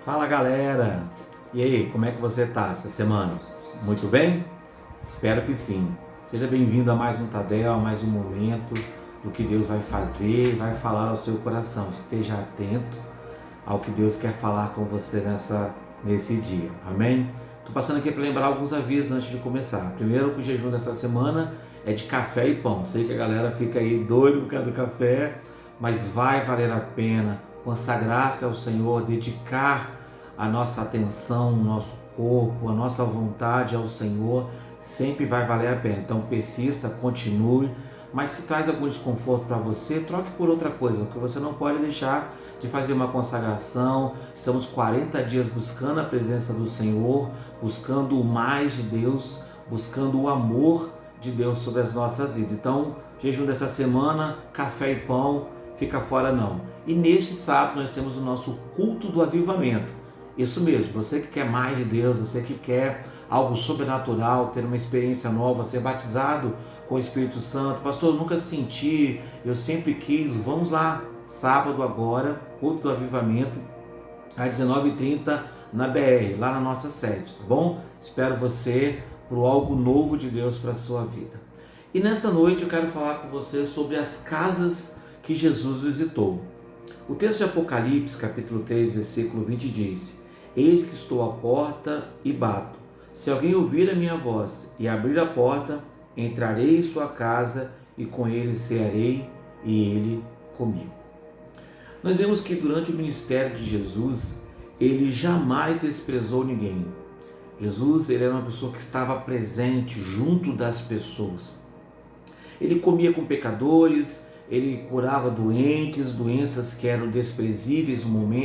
Fala galera! E aí, como é que você tá essa semana? Muito bem? Espero que sim. Seja bem-vindo a mais um Tadel, a mais um momento do que Deus vai fazer e vai falar ao seu coração. Esteja atento ao que Deus quer falar com você nesse dia. Amém? Estou passando aqui para lembrar alguns avisos antes de começar. Primeiro, que o jejum dessa semana é de café e pão. Sei que a galera fica aí doido por causa do café, mas vai valer a pena consagrar-se ao Senhor, dedicar a nossa atenção, o nosso corpo, a nossa vontade ao Senhor, sempre vai valer a pena. Então persista, continue, mas se traz algum desconforto para você, troque por outra coisa, porque você não pode deixar de fazer uma consagração. Estamos 40 dias buscando a presença do Senhor, buscando o mais de Deus, buscando o amor de Deus sobre as nossas vidas. Então, jejum dessa semana, café e pão, fica fora não. E neste sábado nós temos o nosso culto do avivamento. Isso mesmo, você que quer mais de Deus, você que quer algo sobrenatural, ter uma experiência nova, ser batizado com o Espírito Santo. Pastor, eu nunca senti, eu sempre quis. Vamos lá, sábado agora, culto do avivamento, às 19h30 na BR, lá na nossa sede, tá bom? Espero você para algo novo de Deus para a sua vida. E nessa noite eu quero falar com você sobre as casas que Jesus visitou. O texto de Apocalipse, capítulo 3, versículo 20 diz: Eis que estou à porta e bato. Se alguém ouvir a minha voz e abrir a porta, entrarei em sua casa e com ele cearei e ele comigo. Nós vemos que durante o ministério de Jesus, ele jamais desprezou ninguém. Jesus, ele era uma pessoa que estava presente junto das pessoas. Ele comia com pecadores, ele curava doentes, doenças que eram desprezíveis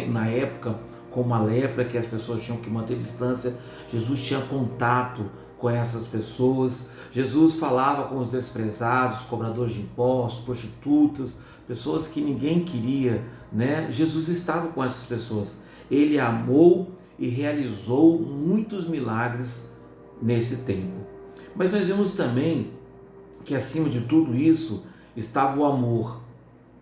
na época, como a lepra, que as pessoas tinham que manter distância. Jesus tinha contato com essas pessoas. Jesus falava com os desprezados, cobradores de impostos, prostitutas, pessoas que ninguém queria, né? Jesus estava com essas pessoas. Ele amou e realizou muitos milagres nesse tempo. Mas nós vemos também que acima de tudo isso estava o amor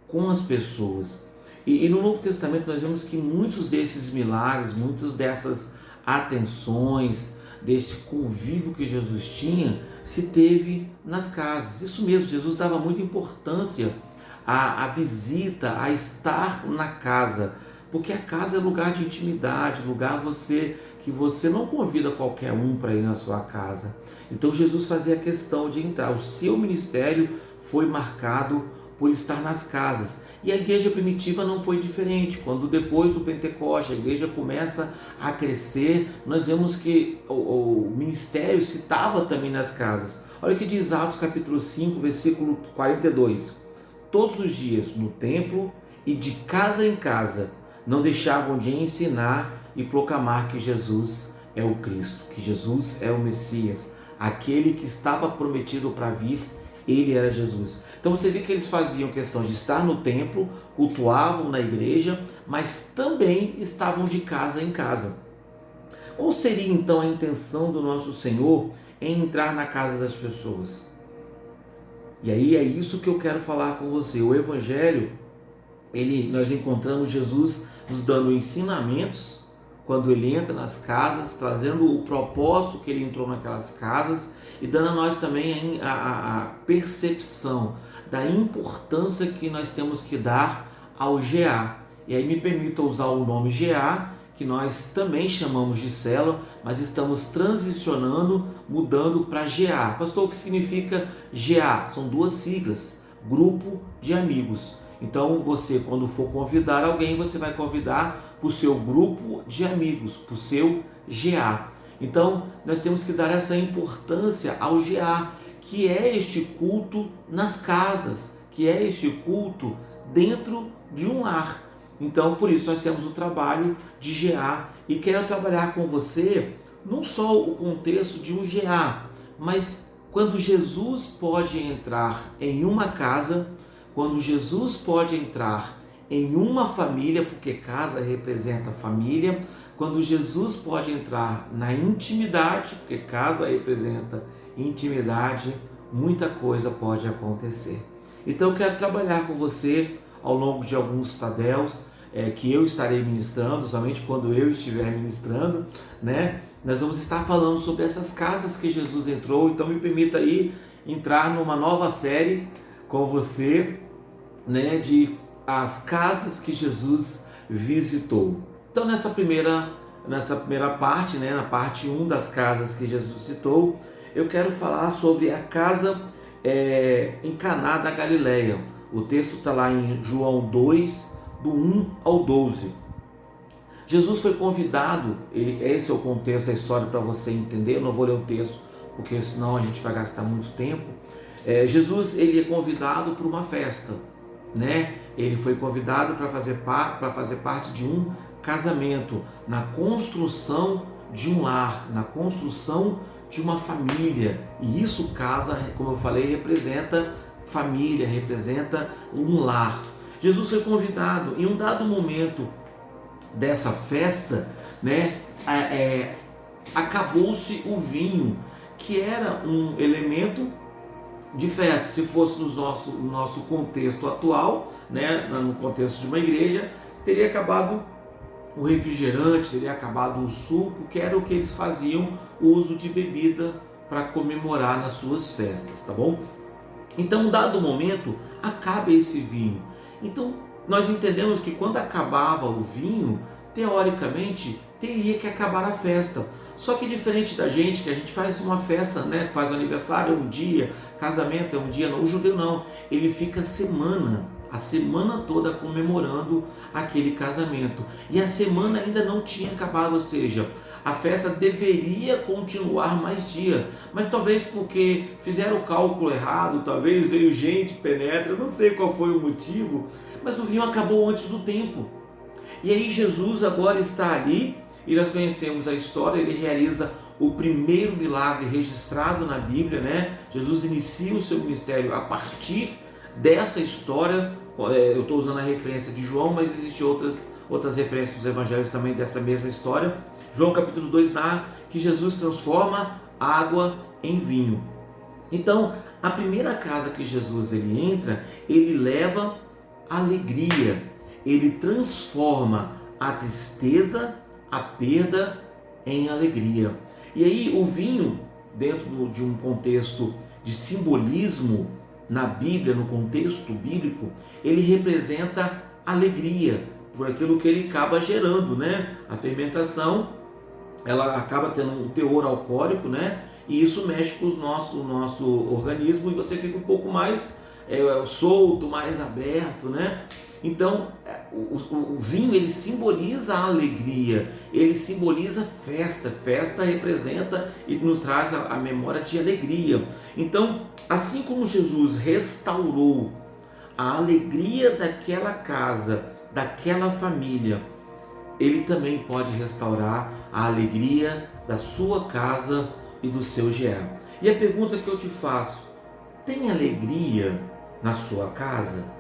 com as pessoas. E no Novo Testamento nós vemos que muitos desses milagres, muitas dessas atenções, desse convívio que Jesus tinha, se teve nas casas. Isso mesmo, Jesus dava muita importância à visita, a estar na casa, porque a casa é lugar de intimidade, lugar que você não convida qualquer um para ir na sua casa. Então Jesus fazia questão de entrar. O seu ministério foi marcado por estar nas casas. E a igreja primitiva não foi diferente. Quando depois do Pentecoste a igreja começa a crescer, nós vemos que o ministério se estava também nas casas. Olha o que diz Atos capítulo 5, versículo 42. Todos os dias no templo e de casa em casa não deixavam de ensinar e proclamar que Jesus é o Cristo, que Jesus é o Messias, aquele que estava prometido para vir. Ele era Jesus. Então você vê que eles faziam questão de estar no templo, cultuavam na igreja, mas também estavam de casa em casa. Qual seria então a intenção do nosso Senhor em entrar na casa das pessoas? E aí é isso que eu quero falar com você. O Evangelho, nós encontramos Jesus nos dando ensinamentos quando ele entra nas casas, trazendo o propósito que ele entrou naquelas casas e dando a nós também a percepção da importância que nós temos que dar ao GA. E aí me permita usar o nome GA, que nós também chamamos de célula, mas estamos transicionando, mudando para GA. Pastor, o que significa GA? São duas siglas, Grupo de Amigos. Então você, quando for convidar alguém, você vai convidar para o seu grupo de amigos, para o seu GA. Então nós temos que dar essa importância ao GA, que é este culto nas casas, que é este culto dentro de um lar. Então por isso nós temos o trabalho de GA e quero trabalhar com você não só o contexto de um GA, mas quando Jesus pode entrar em uma casa, quando Jesus pode entrar em uma família, porque casa representa família, quando Jesus pode entrar na intimidade, porque casa representa intimidade, muita coisa pode acontecer. Então eu quero trabalhar com você ao longo de alguns tadéus, que eu estarei ministrando, somente quando eu estiver ministrando, né? Nós vamos estar falando sobre essas casas que Jesus entrou. Então me permita aí entrar numa nova série com você, né, de as casas que Jesus visitou. Então nessa primeira parte, né, na parte 1 das casas que Jesus citou, eu quero falar sobre a casa em Caná da Galileia. O texto está lá em João 2, do 1 ao 12. Jesus foi convidado, e esse é o contexto da história para você entender. Eu não vou ler o texto, porque senão a gente vai gastar muito tempo. Jesus, ele é convidado para uma festa, né? Ele foi convidado para fazer parte de um casamento, na construção de um lar, na construção de uma família. E isso, casa, como eu falei, representa família, representa um lar. Jesus foi convidado. Em um dado momento dessa festa, né, acabou-se o vinho, que era um elemento de festa. Se fosse no nosso contexto atual, né, no contexto de uma igreja, teria acabado o refrigerante, teria acabado o suco, que era o que eles faziam uso de bebida para comemorar nas suas festas, tá bom? Então, em um dado momento, acaba esse vinho. Então, nós entendemos que quando acabava o vinho, teoricamente, teria que acabar a festa. Só que diferente da gente, que a gente faz uma festa, né? Faz aniversário um dia, casamento é um dia, não. O judeu não, ele fica a semana toda comemorando aquele casamento. E a semana ainda não tinha acabado, ou seja, a festa deveria continuar mais dia, mas talvez porque fizeram o cálculo errado, talvez veio gente, penetra, eu não sei qual foi o motivo, mas o vinho acabou antes do tempo. E aí Jesus agora está ali, e nós conhecemos a história. Ele realiza o primeiro milagre registrado na Bíblia, né? Jesus inicia o seu ministério a partir dessa história. Eu estou usando a referência de João, mas existem outras referências dos evangelhos também dessa mesma história. João capítulo 2 narra que Jesus transforma água em vinho. Então, a primeira casa que Jesus ele entra, ele leva alegria, ele transforma a tristeza, a perda em alegria. E aí o vinho, dentro de um contexto de simbolismo na Bíblia, no contexto bíblico, ele representa alegria, por aquilo que ele acaba gerando, né? A fermentação, ela acaba tendo um teor alcoólico, né? E isso mexe com o nosso organismo, e você fica um pouco mais solto, mais aberto, né? Então, o vinho, ele simboliza a alegria, ele simboliza festa. Festa representa e nos traz a memória de alegria. Então, assim como Jesus restaurou a alegria daquela casa, daquela família, ele também pode restaurar a alegria da sua casa e do seu GA. E a pergunta que eu te faço: tem alegria na sua casa?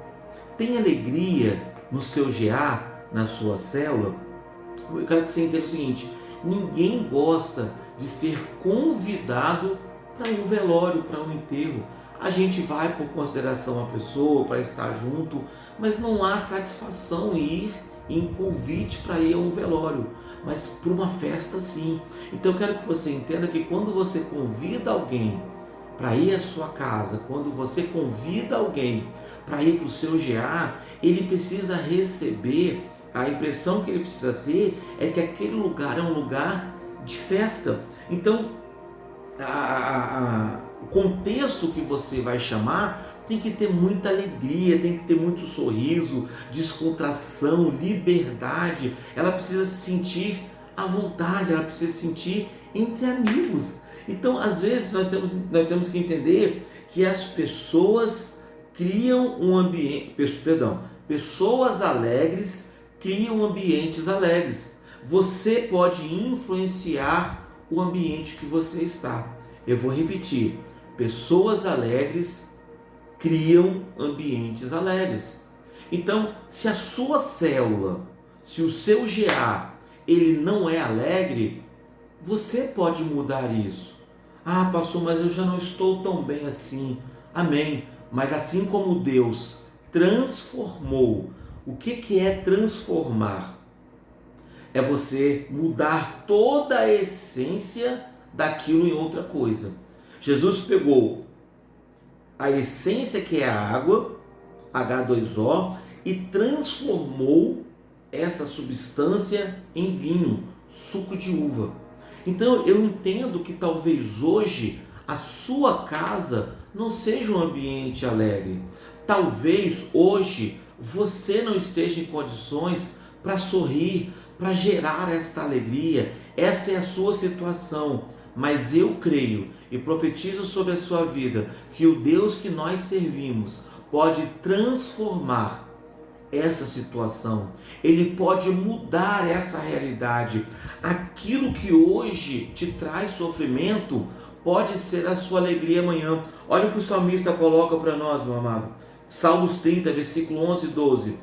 Tem alegria no seu GA, na sua célula? Eu quero que você entenda o seguinte: ninguém gosta de ser convidado para um velório, para um enterro. A gente vai por consideração à pessoa, para estar junto, mas não há satisfação em ir em convite para ir a um velório, mas para uma festa sim. Então eu quero que você entenda que quando você convida alguém para ir à sua casa, quando você convida alguém para ir para o seu GA, ele precisa receber, a impressão que ele precisa ter é que aquele lugar é um lugar de festa. Então, o contexto que você vai chamar tem que ter muita alegria, tem que ter muito sorriso, descontração, liberdade. Ela precisa se sentir à vontade, ela precisa se sentir entre amigos. Então, às vezes, nós temos que entender que as pessoas criam um ambiente, pessoas alegres criam ambientes alegres. Você pode influenciar o ambiente que você está. Eu vou repetir: pessoas alegres criam ambientes alegres. Então, se a sua célula, se o seu GA, ele não é alegre, você pode mudar isso. Ah, pastor, mas eu já não estou tão bem assim. Amém. Mas assim como Deus transformou O que é transformar? É você mudar toda a essência daquilo em outra coisa. Jesus pegou a essência, que é a água, H2O, e transformou essa substância em vinho, suco de uva. Então eu entendo que talvez hoje a sua casa não seja um ambiente alegre. Talvez hoje você não esteja em condições para sorrir, para gerar esta alegria. Essa é a sua situação. Mas eu creio e profetizo sobre a sua vida que o Deus que nós servimos pode transformar essa situação. Ele pode mudar essa realidade. Aquilo que hoje te traz sofrimento pode ser a sua alegria amanhã. Olha o que o salmista coloca para nós, meu amado. Salmos 30, versículo 11 e 12.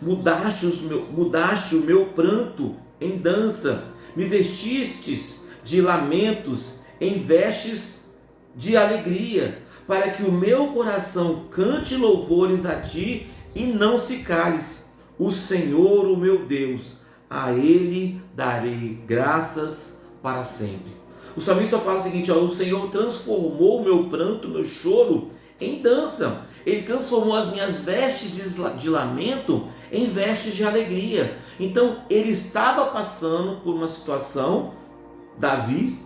Mudaste o meu pranto em dança, me vestistes de lamentos em vestes de alegria, para que o meu coração cante louvores a ti e não se cales. O Senhor, o meu Deus, a Ele darei graças para sempre. O salmista fala o seguinte: o Senhor transformou o meu pranto, meu choro em dança. Ele transformou as minhas vestes de lamento em vestes de alegria. Então ele estava passando por uma situação, Davi,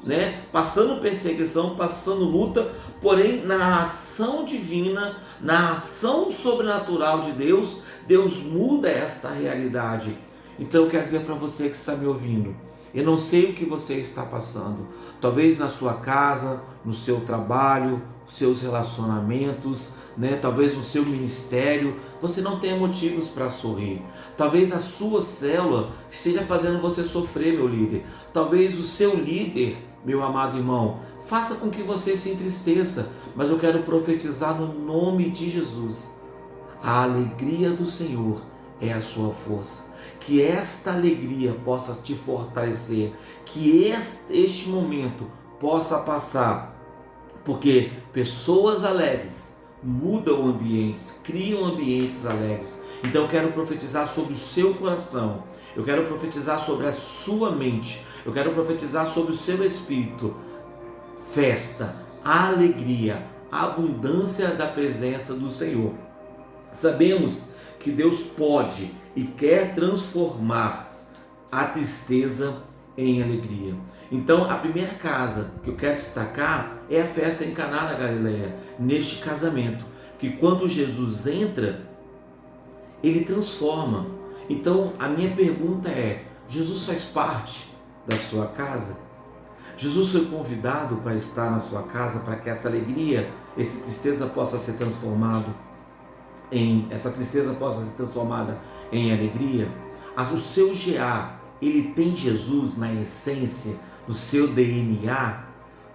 passando perseguição, passando luta, porém na ação divina, na ação sobrenatural de Deus, Deus muda esta realidade. Então eu quero dizer para você que está me ouvindo, eu não sei o que você está passando, talvez na sua casa, no seu trabalho, seus relacionamentos, talvez no seu ministério, você não tenha motivos para sorrir. Talvez a sua célula esteja fazendo você sofrer, meu líder. Talvez o seu líder, meu amado irmão, faça com que você se entristeça. Mas eu quero profetizar no nome de Jesus. A alegria do Senhor é a sua força. Que esta alegria possa te fortalecer. Que este momento possa passar. Porque pessoas alegres mudam ambientes, criam ambientes alegres. Então eu quero profetizar sobre o seu coração, eu quero profetizar sobre a sua mente, eu quero profetizar sobre o seu espírito. Festa, alegria, abundância da presença do Senhor. Sabemos que Deus pode e quer transformar a tristeza em alegria. Então a primeira casa que eu quero destacar é a festa em Caná da Galileia, neste casamento, que quando Jesus entra, ele transforma. Então a minha pergunta é: Jesus faz parte da sua casa? Jesus foi convidado para estar na sua casa, para que essa alegria, essa tristeza possa ser transformada em alegria? O seu GA, ele tem Jesus na essência, no seu DNA,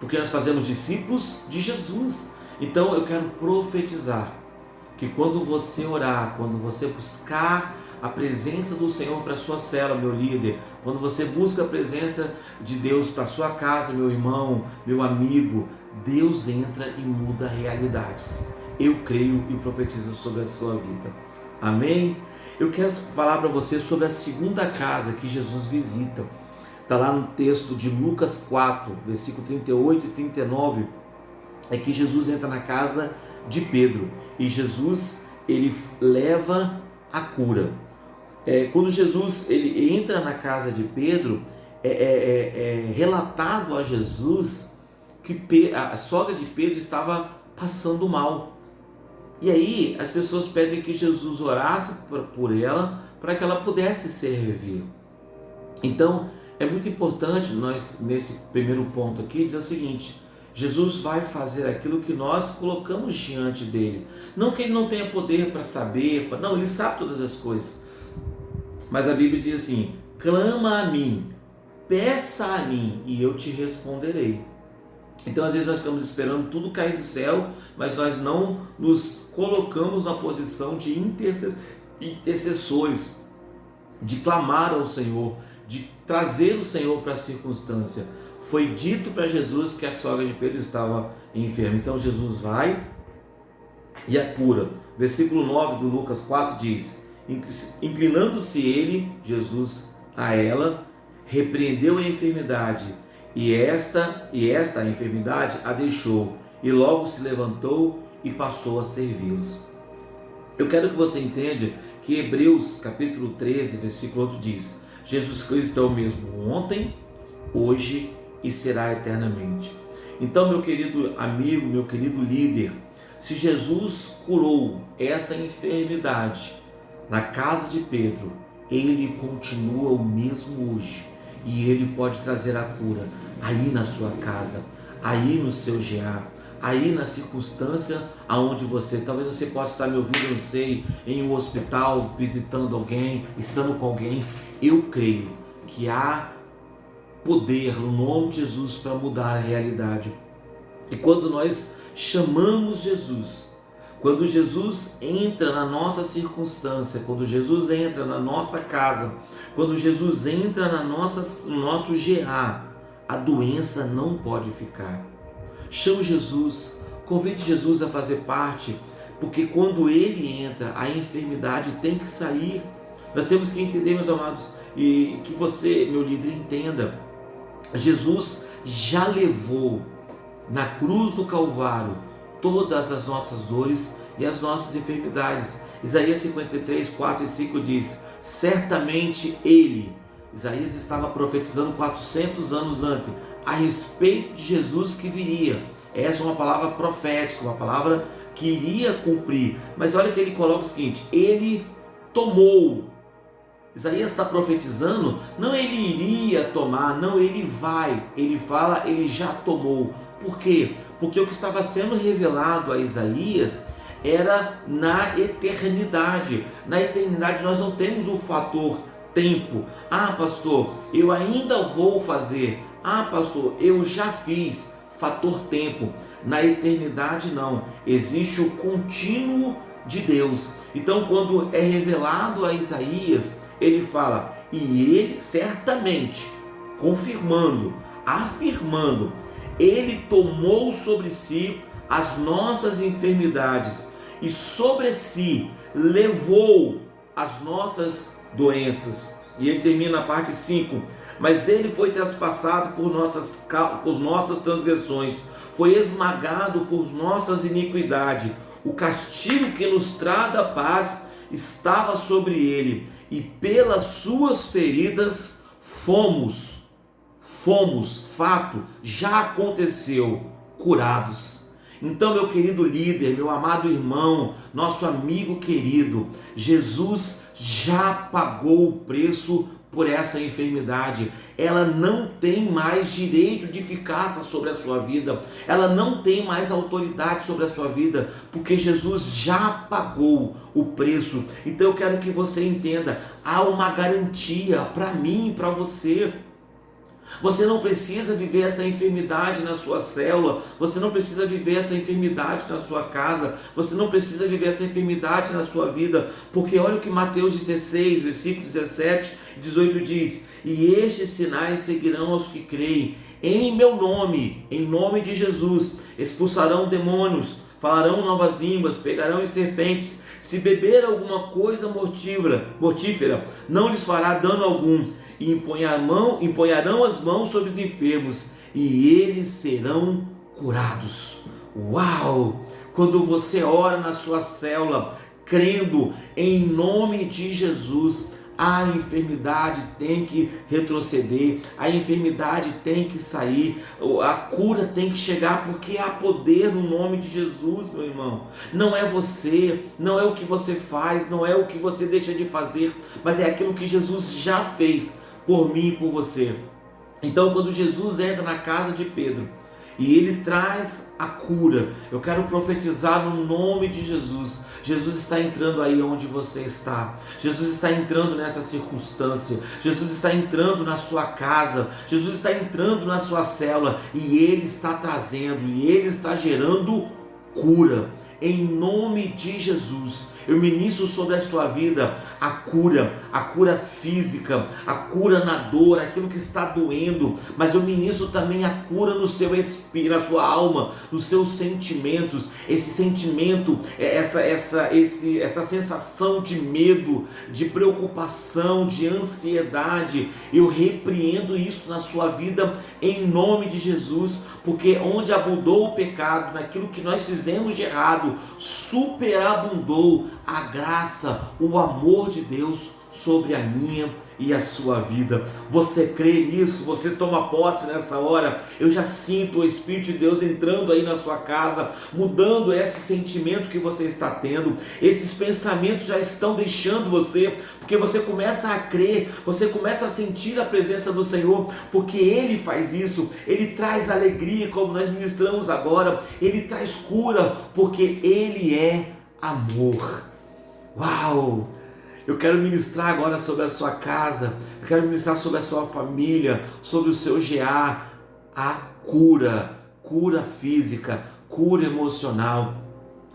porque nós fazemos discípulos de Jesus. Então eu quero profetizar que quando você orar, quando você buscar a presença do Senhor para a sua célula, meu líder, quando você busca a presença de Deus para a sua casa, meu irmão, meu amigo, Deus entra e muda realidades. Eu creio e profetizo sobre a sua vida. Amém? Eu quero falar para você sobre a segunda casa que Jesus visita. Está lá no texto de Lucas 4, versículo 38 e 39, é que Jesus entra na casa de Pedro e Jesus ele leva a cura. Quando Jesus ele entra na casa de Pedro, é relatado a Jesus que a sogra de Pedro estava passando mal. E aí as pessoas pedem que Jesus orasse por ela, para que ela pudesse servir. Então é muito importante nós, nesse primeiro ponto aqui, dizer o seguinte: Jesus vai fazer aquilo que nós colocamos diante dele. Não que ele não tenha poder para saber, não, ele sabe todas as coisas. Mas a Bíblia diz assim: clama a mim, peça a mim e eu te responderei. Então às vezes nós ficamos esperando tudo cair do céu, mas nós não nos colocamos na posição de intercessores, de clamar ao Senhor, de trazer o Senhor para a circunstância. Foi dito para Jesus que a sogra de Pedro estava enferma. Então Jesus vai e a cura. Versículo 9 do Lucas 4 diz: Inclinando-se ele, Jesus, a ela, repreendeu a enfermidade, e esta a enfermidade a deixou, e logo se levantou e passou a servi-los. Eu quero que você entenda que Hebreus capítulo 13, versículo 8 diz: Jesus Cristo é o mesmo ontem, hoje e será eternamente. Então, meu querido amigo, meu querido líder, se Jesus curou esta enfermidade na casa de Pedro, ele continua o mesmo hoje, e ele pode trazer a cura aí na sua casa, aí no seu GA, aí na circunstância aonde talvez você possa estar me ouvindo, eu não sei, em um hospital, visitando alguém, estando com alguém. Eu creio que há poder no nome de Jesus para mudar a realidade. E quando nós chamamos Jesus, quando Jesus entra na nossa circunstância, quando Jesus entra na nossa casa, quando Jesus entra no nosso GA, a doença não pode ficar. Chame Jesus, convide Jesus a fazer parte, porque quando ele entra, a enfermidade tem que sair. Nós temos que entender, meus amados, e que você, meu líder, entenda. Jesus já levou na cruz do Calvário todas as nossas dores e as nossas enfermidades. Isaías 53, 4 e 5 diz: certamente ele, Isaías estava profetizando 400 anos antes, a respeito de Jesus que viria. Essa é uma palavra profética, uma palavra que iria cumprir. Mas olha que ele coloca o seguinte: ele tomou. Isaías está profetizando, não ele iria tomar, não ele vai. Ele fala, ele já tomou. Por quê? Porque o que estava sendo revelado a Isaías era na eternidade. Na eternidade nós não temos o fator tempo. Ah, pastor, eu ainda vou fazer. Ah, pastor, eu já fiz. Fator tempo. Na eternidade não. Existe o contínuo de Deus. Então, quando é revelado a Isaías, ele fala, e ele certamente, confirmando, afirmando, ele tomou sobre si as nossas enfermidades e sobre si levou as nossas doenças. E ele termina a parte 5. Mas ele foi traspassado por nossas transgressões, foi esmagado por nossas iniquidades. O castigo que nos traz a paz estava sobre ele, e pelas suas feridas fomos, fato, já aconteceu, curados. Então, meu querido líder, meu amado irmão, nosso amigo querido, Jesus já pagou o preço por essa enfermidade. Ela não tem mais direito de eficácia sobre a sua vida, ela não tem mais autoridade sobre a sua vida, porque Jesus já pagou o preço. Então eu quero que você entenda, há uma garantia para mim e para você. Você não precisa viver essa enfermidade na sua célula, você não precisa viver essa enfermidade na sua casa, você não precisa viver essa enfermidade na sua vida, porque olha o que Mateus 16, versículo 17 e 18 diz: e estes sinais seguirão aos que creem, em meu nome, em nome de Jesus, expulsarão demônios, falarão novas línguas, pegarão em serpentes, se beber alguma coisa mortífera, não lhes fará dano algum, e empunharão as mãos sobre os enfermos, e eles serão curados. Uau! Quando você ora na sua célula, crendo em nome de Jesus, a enfermidade tem que retroceder, a enfermidade tem que sair, a cura tem que chegar, porque há poder no nome de Jesus, meu irmão. Não é você, não é o que você faz, não é o que você deixa de fazer, mas é aquilo que Jesus já fez por mim e por você. Então, quando Jesus entra na casa de Pedro e ele traz a cura, eu quero profetizar no nome de Jesus. Jesus está entrando aí onde você está. Jesus está entrando nessa circunstância. Jesus está entrando na sua casa. Jesus está entrando na sua célula, e ele está trazendo, e ele está gerando cura. Em nome de Jesus, eu ministro sobre a sua vida a cura física, a cura na dor, aquilo que está doendo, mas eu ministro também a cura no seu espírito, na sua alma, nos seus sentimentos, esse sentimento, essa sensação de medo, de preocupação, de ansiedade, eu repreendo isso na sua vida em nome de Jesus, porque onde abundou o pecado, naquilo que nós fizemos de errado, superabundou a graça, o amor de Deus sobre a minha e a sua vida. Você crê nisso? Você toma posse nessa hora? Eu já sinto o Espírito de Deus entrando aí na sua casa, mudando esse sentimento que você está tendo. Esses pensamentos já estão deixando você, porque você começa a crer, você começa a sentir a presença do Senhor, porque Ele faz isso. Ele traz alegria, como nós ministramos agora. Ele traz cura, porque Ele é amor. Uau! Eu quero ministrar agora sobre a sua casa, eu quero ministrar sobre a sua família, sobre o seu GA, a cura física, cura emocional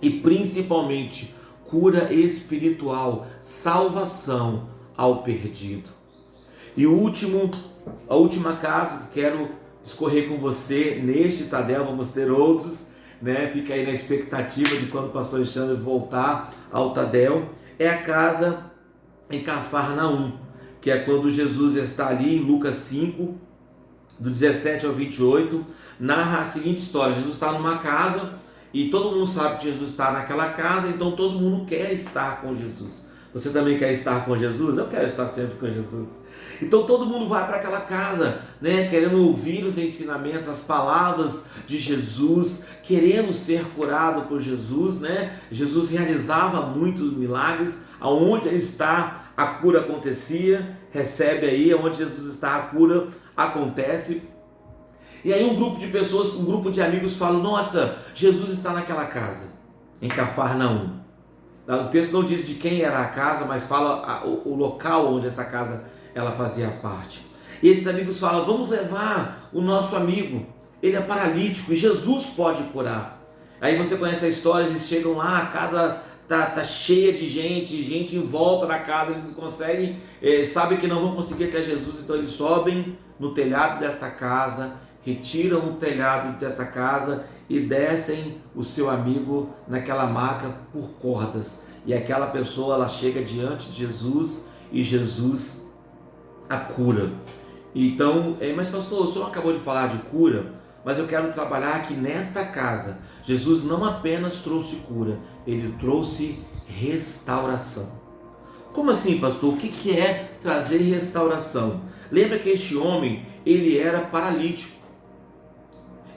e principalmente cura espiritual, salvação ao perdido. E a última casa que quero escorrer com você neste Tadel, vamos ter outros, né? Fica aí na expectativa de quando o pastor Alexandre voltar ao Tadel, é a casa em Cafarnaum, que é quando Jesus está ali em Lucas 5, do 17 ao 28, narra a seguinte história: Jesus está numa casa e todo mundo sabe que Jesus está naquela casa, então todo mundo quer estar com Jesus. Você também quer estar com Jesus? Eu quero estar sempre com Jesus. Então todo mundo vai para aquela casa, né, querendo ouvir os ensinamentos, as palavras de Jesus, querendo ser curado por Jesus, né? Jesus realizava muitos milagres, aonde ele está, a cura acontecia, recebe aí, aonde Jesus está, a cura acontece. E aí um grupo de pessoas, um grupo de amigos falam: nossa, Jesus está naquela casa, em Cafarnaum. O texto não diz de quem era a casa, mas fala o local onde essa casa ela fazia parte. E esses amigos falam: vamos levar o nosso amigo, ele é paralítico e Jesus pode curar. Aí você conhece a história, eles chegam lá, a casa tá cheia de gente em volta da casa, eles não conseguem, sabem que não vão conseguir até Jesus, então eles sobem no telhado dessa casa, retiram o telhado dessa casa e descem o seu amigo naquela maca por cordas. E aquela pessoa, ela chega diante de Jesus e Jesus a cura. Então, mas pastor, o senhor acabou de falar de cura, mas eu quero trabalhar que nesta casa, Jesus não apenas trouxe cura, ele trouxe restauração. Como assim, pastor? O que é trazer restauração? Lembra que este homem, ele era paralítico.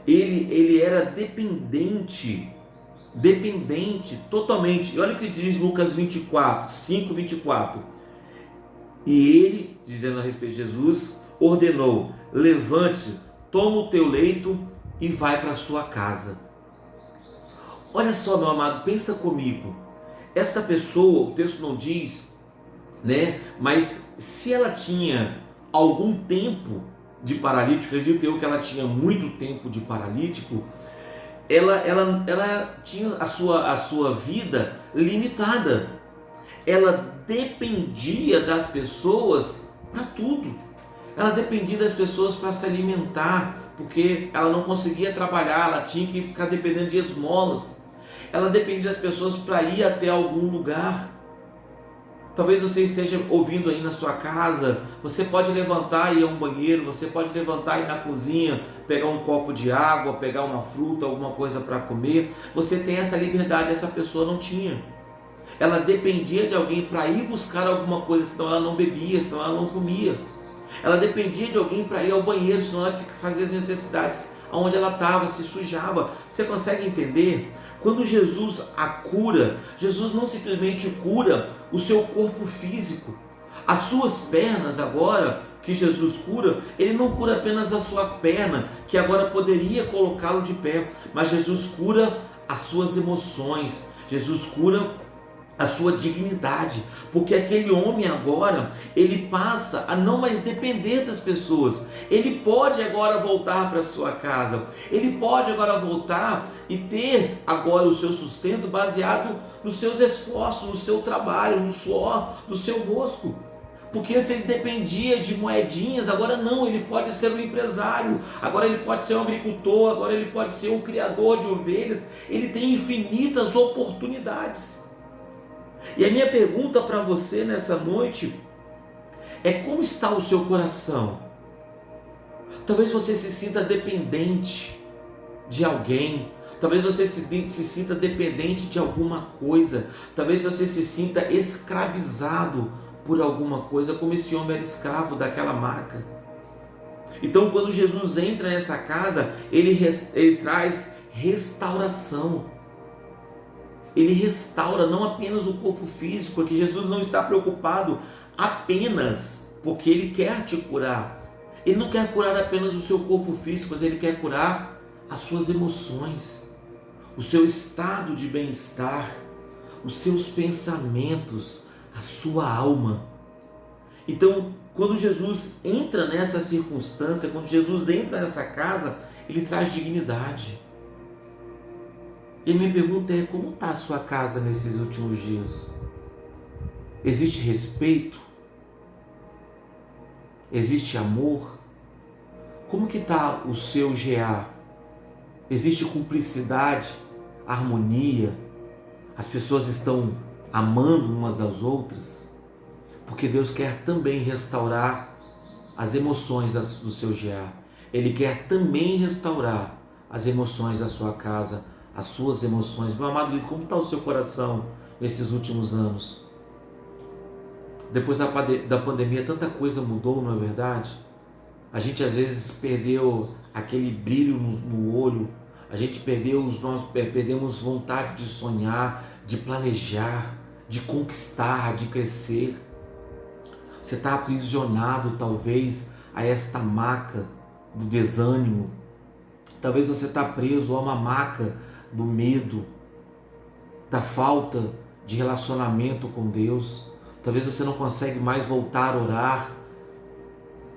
Ele era dependente totalmente. E olha o que diz Lucas 5:24. E ele, dizendo a respeito de Jesus, ordenou: levante-se, toma o teu leito e vai para a sua casa. Olha só, meu amado, pensa comigo. Esta pessoa, o texto não diz, né? Mas se ela tinha algum tempo de paralítico, acredito eu que ela tinha muito tempo de paralítico, ela tinha a sua vida limitada. Ela dependia das pessoas para tudo. Ela dependia das pessoas para se alimentar, porque ela não conseguia trabalhar, ela tinha que ficar dependendo de esmolas. Ela dependia das pessoas para ir até algum lugar. Talvez você esteja ouvindo aí na sua casa, você pode levantar e ir a um banheiro, você pode levantar e ir na cozinha, pegar um copo de água, pegar uma fruta, alguma coisa para comer. Você tem essa liberdade, essa pessoa não tinha. Ela dependia de alguém para ir buscar alguma coisa, senão ela não bebia, senão ela não comia. Ela dependia de alguém para ir ao banheiro, senão ela fazia as necessidades onde ela estava, se sujava. Você consegue entender? Quando Jesus a cura, Jesus não simplesmente cura o seu corpo físico. As suas pernas agora, que Jesus cura, ele não cura apenas a sua perna, que agora poderia colocá-lo de pé, mas Jesus cura as suas emoções, Jesus cura a sua dignidade, porque aquele homem agora, ele passa a não mais depender das pessoas, ele pode agora voltar para sua casa, ele pode agora voltar e ter agora o seu sustento baseado nos seus esforços, no seu trabalho, no suor do seu rosto. Porque antes ele dependia de moedinhas, agora não, ele pode ser um empresário, agora ele pode ser um agricultor, agora ele pode ser um criador de ovelhas, ele tem infinitas oportunidades. E a minha pergunta para você nessa noite é: como está o seu coração? Talvez você se sinta dependente de alguém, talvez você se sinta dependente de alguma coisa, talvez você se sinta escravizado por alguma coisa, como esse homem era escravo daquela maca. Então, quando Jesus entra nessa casa, ele traz restauração. Ele restaura não apenas o corpo físico, porque Jesus não está preocupado apenas porque Ele quer te curar. Ele não quer curar apenas o seu corpo físico, mas Ele quer curar as suas emoções, o seu estado de bem-estar, os seus pensamentos, a sua alma. Então, quando Jesus entra nessa circunstância, quando Jesus entra nessa casa, Ele traz dignidade. E a minha pergunta é: como está a sua casa nesses últimos dias? Existe respeito? Existe amor? Como que está o seu GA? Existe cumplicidade, harmonia? As pessoas estão amando umas às outras? Porque Deus quer também restaurar as emoções do seu GA. Ele quer também restaurar as emoções da sua casa, as suas emoções. Meu amado querido, como está o seu coração nesses últimos anos? Depois da pandemia, tanta coisa mudou, não é verdade? A gente às vezes perdeu aquele brilho no olho, a gente perdemos vontade de sonhar, de planejar, de conquistar, de crescer. Você está aprisionado talvez a esta maca do desânimo. Talvez você está preso a uma maca do medo, da falta de relacionamento com Deus. Talvez você não consegue mais voltar a orar,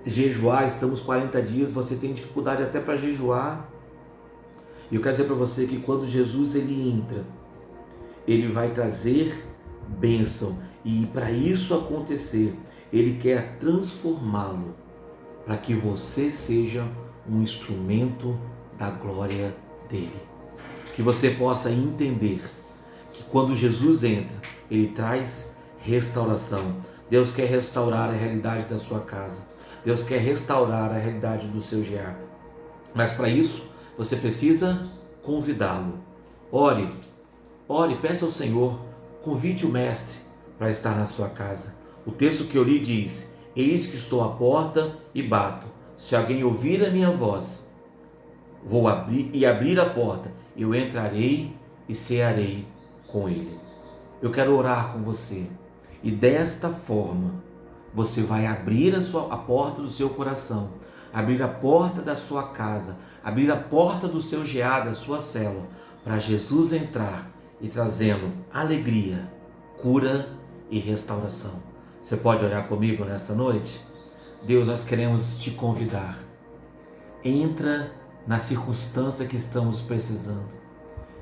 jejuar. Estamos 40 dias, você tem dificuldade até para jejuar. E eu quero dizer para você que quando Jesus ele entra, Ele vai trazer bênção. E para isso acontecer, Ele quer transformá-lo para que você seja um instrumento da glória dele. Que você possa entender que quando Jesus entra, Ele traz restauração. Deus quer restaurar a realidade da sua casa. Deus quer restaurar a realidade do seu GA. Mas para isso, você precisa convidá-lo. Ore, peça ao Senhor, convide o Mestre para estar na sua casa. O texto que eu li diz: eis que estou à porta e bato. Se alguém ouvir a minha voz, vou abrir a porta, eu entrarei e cearei com ele. Eu quero orar com você. E desta forma, você vai abrir a porta do seu coração, abrir a porta da sua casa, abrir a porta do seu GA, da sua célula, para Jesus entrar e trazendo alegria, cura e restauração. Você pode orar comigo nessa noite? Deus, nós queremos te convidar. Entra na circunstância que estamos precisando.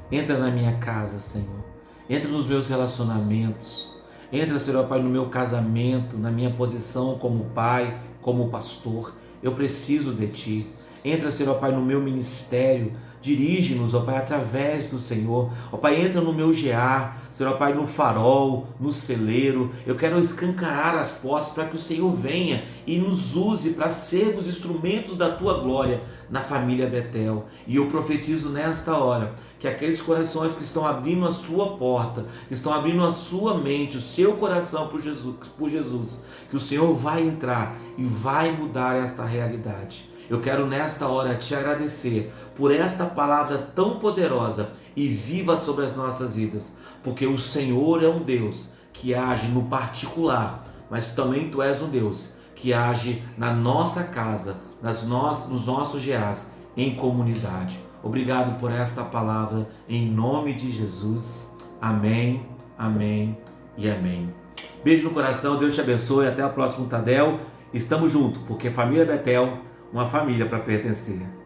Entra na minha casa, Senhor. Entra nos meus relacionamentos. Entra, Senhor Pai, no meu casamento, na minha posição como pai, como pastor. Eu preciso de Ti. Entra, Senhor Pai, no meu ministério. Dirige-nos, ó Pai, através do Senhor. Ó Pai, entra no meu GA, Senhor Pai, no farol, no celeiro. Eu quero escancarar as portas para que o Senhor venha e nos use para sermos instrumentos da Tua glória na família Betel. E eu profetizo nesta hora que aqueles corações que estão abrindo a sua porta, que estão abrindo a sua mente, o seu coração por Jesus, que o Senhor vai entrar e vai mudar esta realidade. Eu quero nesta hora te agradecer por esta palavra tão poderosa e viva sobre as nossas vidas, porque o Senhor é um Deus que age no particular, mas também Tu és um Deus que age na nossa casa, nos nossos GAs, em comunidade. Obrigado por esta palavra, em nome de Jesus. Amém, Amém e amém. Beijo no coração, Deus te abençoe, até o próximo Tadel. Estamos juntos, porque família Betel, uma família para pertencer.